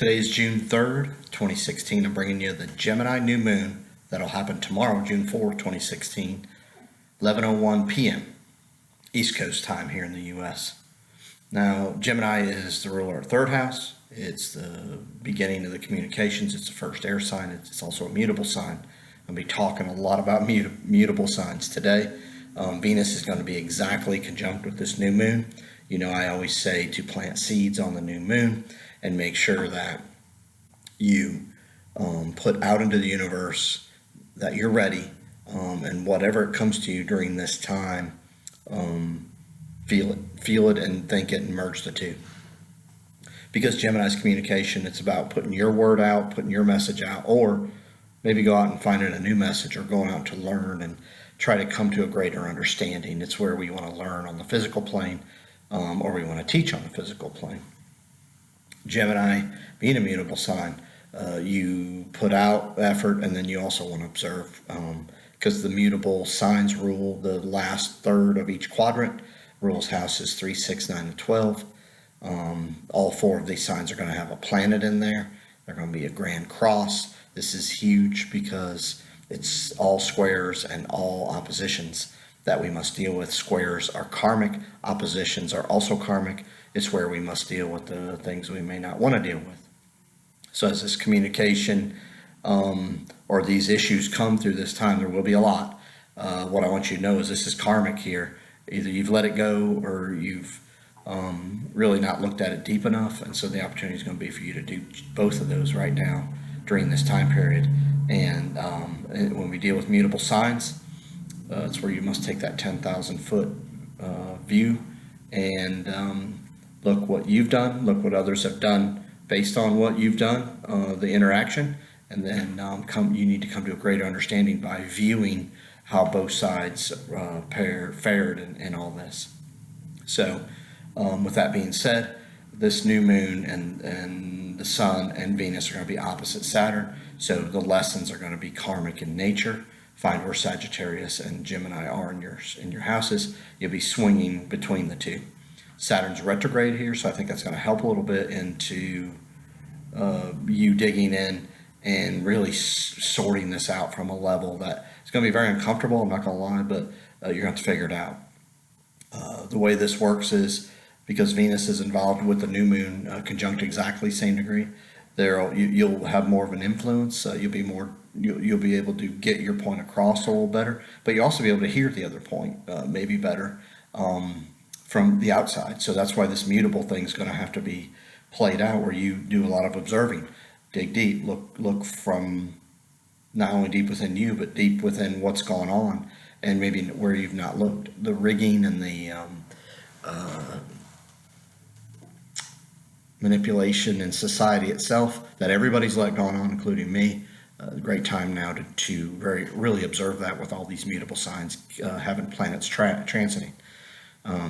Today is June 3rd, 2016. I'm bringing you the Gemini New Moon that'll happen tomorrow, June 4th, 2016, 11:01 p.m. East Coast time here in the U.S. Now, Gemini is the ruler of third house. It's the beginning of the communications. It's the first air sign. It's also a mutable sign. I'll be talking a lot about mutable signs today. Venus is going to be exactly conjunct with this new moon. You know, I always say to plant seeds on the new moon and make sure that you put out into the universe that you're ready, and whatever it comes to you during this time, feel it and think it and merge the two. Because Gemini's communication, it's about putting your word out, putting your message out, or maybe go out and finding a new message, or going out to learn and try to come to a greater understanding. It's where we want to learn on the physical plane, or we want to teach on the physical plane. Gemini, being a mutable sign, you put out effort, and then you also want to observe, because the mutable signs rule the last third of each quadrant. Rules houses 3, 6, 9, and 12. All four of these signs are going to have a planet in there. They're going to be a grand cross. This is huge because it's all squares and all oppositions that we must deal with. Squares are karmic. Oppositions are also karmic. It's where we must deal with the things we may not want to deal with. So as this communication or these issues come through this time, there will be a lot. What I want you to know is this is karmic here. Either you've let it go, or you've really not looked at it deep enough, and so the opportunity is going to be for you to do both of those right now during this time period. And when we deal with mutable signs, it's where you must take that 10,000 foot view and look what you've done, look what others have done based on what you've done, the interaction, and then you need to come to a greater understanding by viewing how both sides fared in all this. So with that being said, this new moon and the sun and Venus are going to be opposite Saturn, so the lessons are going to be karmic in nature. Find where Sagittarius and Gemini are in your houses. You'll be swinging between the two. Saturn's retrograde here, so I think that's going to help a little bit into you digging in and really sorting this out from a level that it's going to be very uncomfortable, I'm not going to lie, but you're going to have to figure it out. The way this works is because Venus is involved with the new moon conjunct exactly same degree, you'll have more of an influence. You'll be able to get your point across a little better, but you'll also be able to hear the other point maybe better from the outside. So that's why this mutable thing is going to have to be played out, where you do a lot of observing, dig deep, look from not only deep within you, but deep within what's going on, and maybe where you've not looked. The rigging and the manipulation in society itself that everybody's let going on, including me. Great time now to really observe that with all these mutable signs having planets transiting.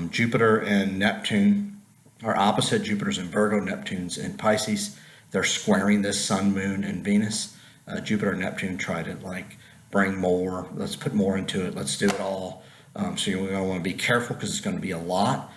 Jupiter and Neptune are opposite. Jupiter's in Virgo, Neptune's in Pisces. They're squaring this sun, moon, and Venus. Jupiter and Neptune try to bring more. Let's put more into it. Let's do it all. So you're going to want to be careful because it's going to be a lot.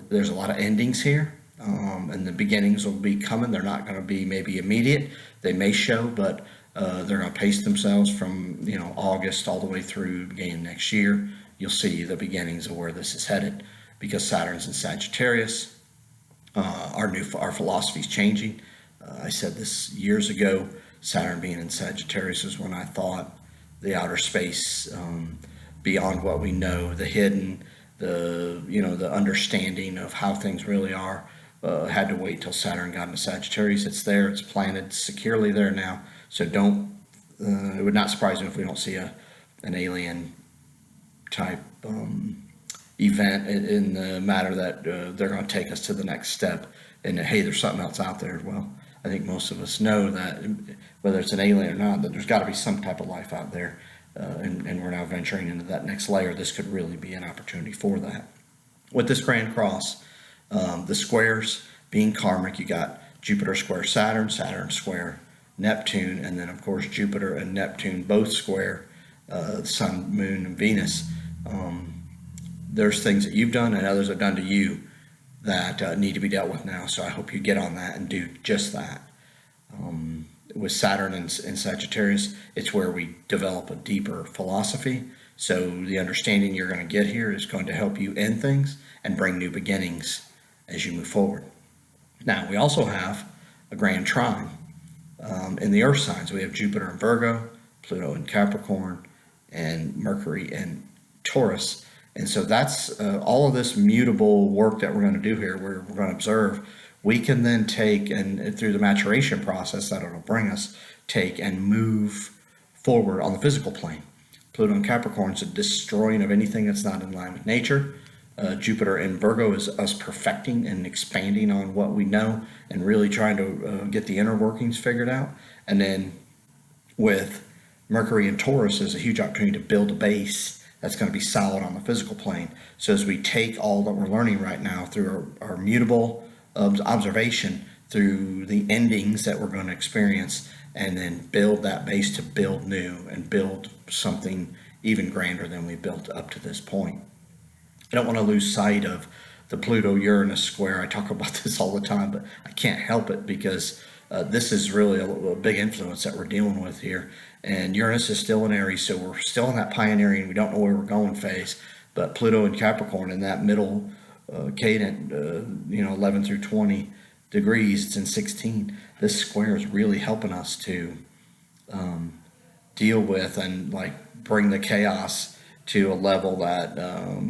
There's a lot of endings here, and the beginnings will be coming. They're not going to be maybe immediate. They may show, but they're going to pace themselves from August all the way through beginning of next year. You'll see the beginnings of where this is headed, because Saturn's in Sagittarius. Our philosophy is changing. I said this years ago. Saturn being in Sagittarius is when I thought the outer space, beyond what we know, the hidden, the understanding of how things really are, had to wait till Saturn got into Sagittarius. It's there. It's planted securely there now. So it would not surprise me if we don't see an alien type event in the matter that they're going to take us to the next step, and hey, there's something else out there. Well, I think most of us know that whether it's an alien or not, that there's got to be some type of life out there, and we're now venturing into that next layer. This could really be an opportunity for that. With this grand cross, the squares being karmic, you got Jupiter square Saturn, Saturn square Neptune, and then of course Jupiter and Neptune both square Sun, Moon, and Venus. There's things that you've done and others have done to you that need to be dealt with now. So I hope you get on that and do just that. With Saturn in Sagittarius, it's where we develop a deeper philosophy. So the understanding you're going to get here is going to help you end things and bring new beginnings as you move forward. Now, we also have a grand trine in the earth signs. We have Jupiter in Virgo, Pluto in Capricorn, and Mercury in Taurus. And so that's all of this mutable work that we're going to do here, where we're going to observe. We can then take, and through the maturation process that it'll bring us, take and move forward on the physical plane. Pluto in Capricorn is a destroying of anything that's not in line with nature. Jupiter in Virgo is us perfecting and expanding on what we know and really trying to get the inner workings figured out. And then with Mercury in Taurus is a huge opportunity to build a base that's going to be solid on the physical plane. So as we take all that we're learning right now through our mutable observation, through the endings that we're going to experience, and then build that base to build new and build something even grander than we built up to this point. I don't want to lose sight of the Pluto-Uranus square. I talk about this all the time, but I can't help it because this is really a big influence that we're dealing with here. And Uranus is still in Aries, so we're still in that pioneering, we don't know where we're going phase. But Pluto and Capricorn in that middle cadent, 11 through 20 degrees, it's in 16. This square is really helping us to deal with and bring the chaos to a level that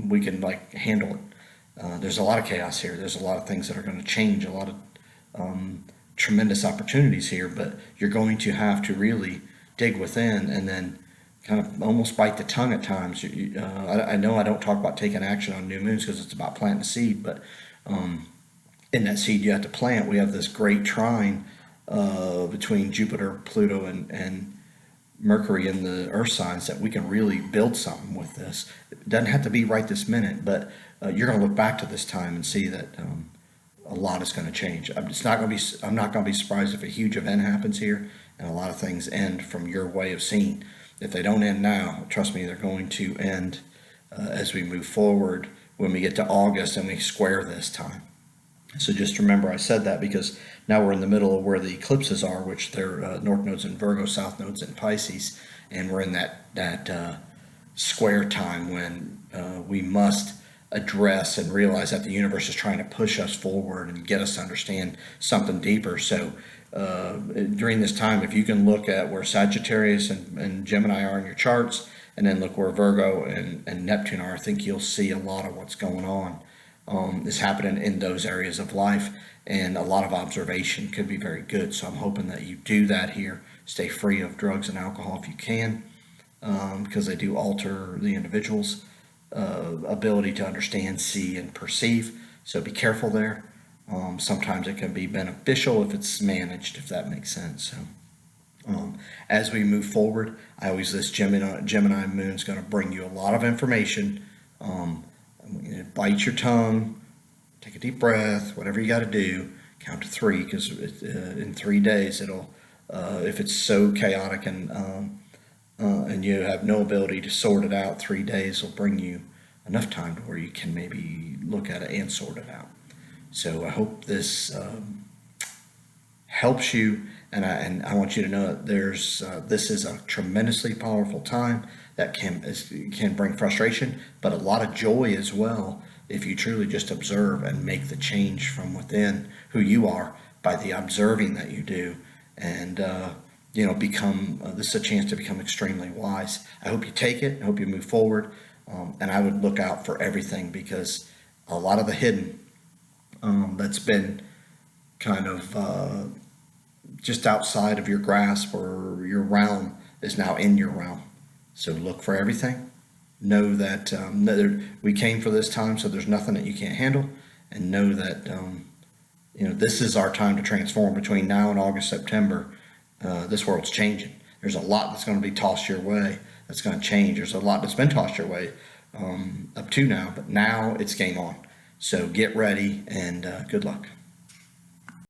we can handle it. There's a lot of chaos here. There's a lot of things that are going to change, a lot of tremendous opportunities here, but you're going to have to really dig within and then kind of almost bite the tongue at times. I know I don't talk about taking action on new moons because it's about planting a seed, but in that seed you have to plant. We have this great trine between Jupiter, Pluto, and Mercury in the earth signs that we can really build something with this. It doesn't have to be right this minute, but you're going to look back to this time and see that a lot is going to change. I'm not going to be surprised if a huge event happens here and a lot of things end from your way of seeing. If they don't end now, trust me, they're going to end as we move forward when we get to August and we square this time. So just remember I said that because now we're in the middle of where the eclipses are, which they're north nodes in Virgo, south nodes in Pisces, and we're in that square time when we must address and realize that the universe is trying to push us forward and get us to understand something deeper. So during this time, if you can look at where Sagittarius and Gemini are in your charts, and then look where Virgo and Neptune are, I think you'll see a lot of what's going on is happening in those areas of life, and a lot of observation could be very good. So I'm hoping that you do that here. Stay free of drugs and alcohol if you can, because they do alter the individual's ability to understand, see, and perceive. So be careful there. Sometimes it can be beneficial if it's managed, if that makes sense. So as we move forward, this Gemini moon is going to bring you a lot of information. Bite your tongue, take a deep breath, whatever you got to do, count to 3, because in 3 days it'll, if it's so chaotic and you have no ability to sort it out, 3 days will bring you enough time to where you can maybe look at it and sort it out. So I hope this helps you, and I want you to know that this is a tremendously powerful time that can bring frustration, but a lot of joy as well if you truly just observe and make the change from within who you are by the observing that you do, and become. This is a chance to become extremely wise. I hope you take it. I hope you move forward, and I would look out for everything, because a lot of the hidden that's been kind of just outside of your grasp or your realm is now in your realm. So look for everything. Know that we came for this time, so there's nothing that you can't handle, and know that this is our time to transform. Between now and August, September, this world's changing. There's a lot that's going to be tossed your way that's going to change. There's a lot that's been tossed your way up to now, but now it's game on. So get ready, and good luck.